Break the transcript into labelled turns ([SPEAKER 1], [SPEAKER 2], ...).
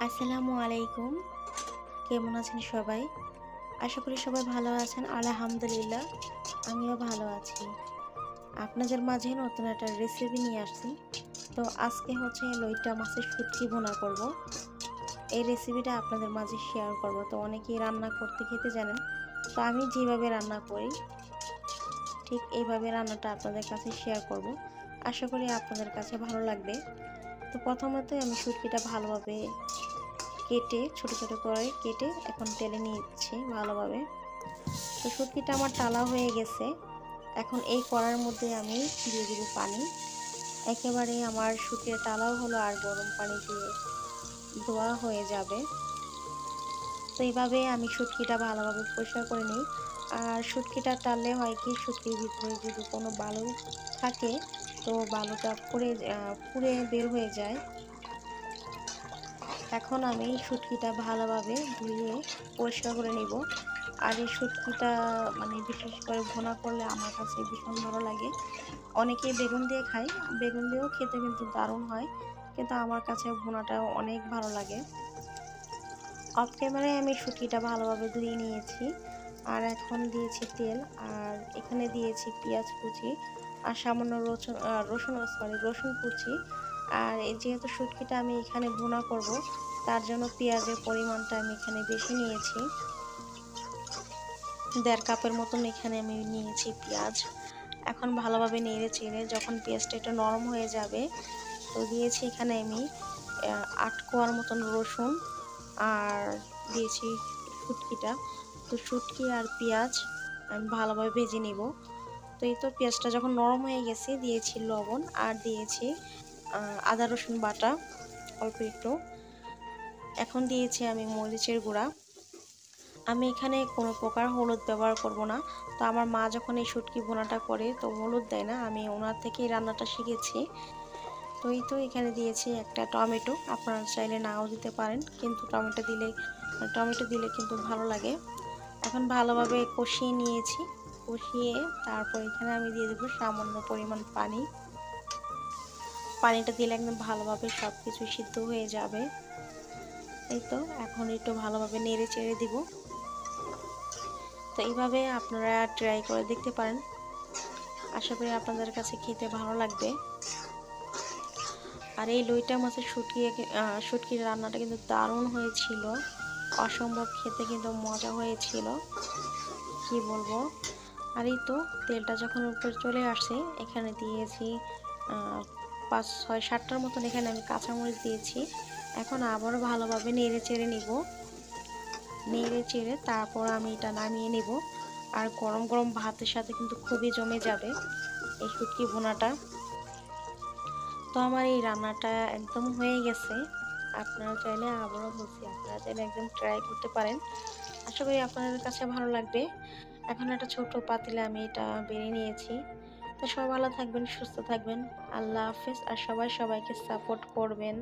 [SPEAKER 1] আসসালামু আলাইকুম। কেমন আছেন সবাই? আশা করি সবাই ভালো আছেন। আলহামদুলিল্লাহ আমিও ভালো আছি। আপনাদের মাঝে নতুন একটা রেসিপি নিয়ে আসছি। তো আজকে হচ্ছে লইট্টা মাছের শুটকি ভুনা করব। এই রেসিপিটা আপনাদের মাঝে শেয়ার করব। তো অনেকেই রান্না করতে খেতে জানেন। তো আমি যেভাবে রান্না করি ঠিক এইভাবে রান্নাটা আপনাদের কাছে শেয়ার করব। আশা করি আপনাদের কাছে ভালো লাগবে। তো প্রথমত আমি শুটকিটা ভালোভাবে কেটে ছোট ছোট করে কেটে এখন তেলে নিচ্ছি ভালোভাবে। তো শুটকিটা আমার টালা হয়ে গেছে। এখন এই কড়ার মধ্যে আমি দিয়ে দিব পানি। একেবারে আমার শুটকির টালাও হলো আর গরম পানি দিয়ে ধোয়া হয়ে যাবে। তো এইভাবে আমি শুটকিটা ভালোভাবে পরিষ্কার করে নিই। আর শুটকিটা টাললে হয় কি শুটকির ভিতরে যদি কোনো বালু থাকে তো বালুটা পুড়ে বের হয়ে যায়। এখন আমি শুটকিটা ভালোভাবে ধুয়ে পরিষ্কার করে নিব। আর এই শুটকিটা বিশেষ করে ভুনা করলে আমার কাছে ভীষণ ভালো লাগে। অনেকেই বেগুন দিয়ে খায়, বেগুন দিয়েও খেতে কিন্তু দারুণ হয়, কিন্তু আমার কাছে ভুনাটা অনেক ভালো লাগে। অফ ক্যামেরায় আমি শুটকিটা ভালোভাবে ধুয়ে নিয়েছি। আর এখন দিয়েছি তেল, আর এখানে দিয়েছি পেঁয়াজ কুচি আর সামান্য রসুন কুচি। আর যেহেতু শুটকিটা আমি এখানে ভুনা করব, তার জন্য পেঁয়াজের পরিমাণটা আমি এখানে বেশি নিয়েছি। 1.5 কাপের মতন এখানে আমি নিয়েছি পেঁয়াজ। এখন ভালোভাবে নেড়ে চেড়ে যখন পেঁয়াজটা একটু নরম হয়ে যাবে তো দিয়েছি এখানে আমি 8 কোয়ার মতন রসুন, আর দিয়েছি শুটকিটা। তো শুটকি আর পেঁয়াজ আমি ভালোভাবে ভেজে নিব। তো এই তো পেঁয়াজটা যখন নরম হয়ে গেছে দিয়েছি লবণ, আর দিয়েছি আদা রসুন বাটা অল্প একটু। এখন দিয়েছি আমি মরিচের গুঁড়া। আমি এখানে কোনো প্রকার হলুদ ব্যবহার করব না। তো আমার মা যখন এই শুটকি ভুনাটা করে তো হলুদ দেয় না, আমি ওনার থেকেই রান্নাটা শিখেছি। তো এই তো এখানে দিয়েছি একটা টমেটো, আপনারা চাইলে নাও দিতে পারেন, কিন্তু টমেটো দিলে কিন্তু ভালো লাগে। এখন ভালোভাবে কষিয়ে নিয়েছি। কষিয়ে তারপর এখানে আমি দিয়ে দেবো সামান্য পরিমাণ পানি। পানিটা দিলে একদম ভালোভাবে সব কিছু সিদ্ধ হয়ে যাবে। এই তো এখন একটু ভালোভাবে নেড়ে চেড়ে দিব। তো এইভাবে আপনারা ট্রাই করে দেখতে পারেন। আশা করি আপনাদের কাছে খেতে ভালো লাগবে। আর এই লইটা মাছের শুটকির রান্নাটা কিন্তু দারুণ হয়েছিল, অসম্ভব খেতে কিন্তু মজা হয়েছিল, কি বলবো। আর এই তো তেলটা যখন উপরে চলে আসে এখানে দিয়েছি 5, 6, 7টার মতন এখানে আমি কাঁচামরিচ দিয়েছি। এখন আবারও ভালোভাবে নেড়ে চেড়ে নিব। নেড়ে চেড়ে তারপর আমি এটা নামিয়ে নিব। আর গরম গরম ভাতের সাথে কিন্তু খুবই জমে যাবে এই শুটকি ভুনাটা। তো আমার এই রান্নাটা একদম হয়ে গেছে। আপনারা চাইলে একদম ট্রাই করতে পারেন। আশা করি আপনাদের কাছে ভালো লাগবে। এখন একটা ছোট পাতিলে আমি এটা বেড়ে নিয়েছি। তো সবাই ভালো থাকবেন, সুস্থ থাকবেন। আল্লাহ হাফেজ। আর সবাই সবাইকে সাপোর্ট করবেন।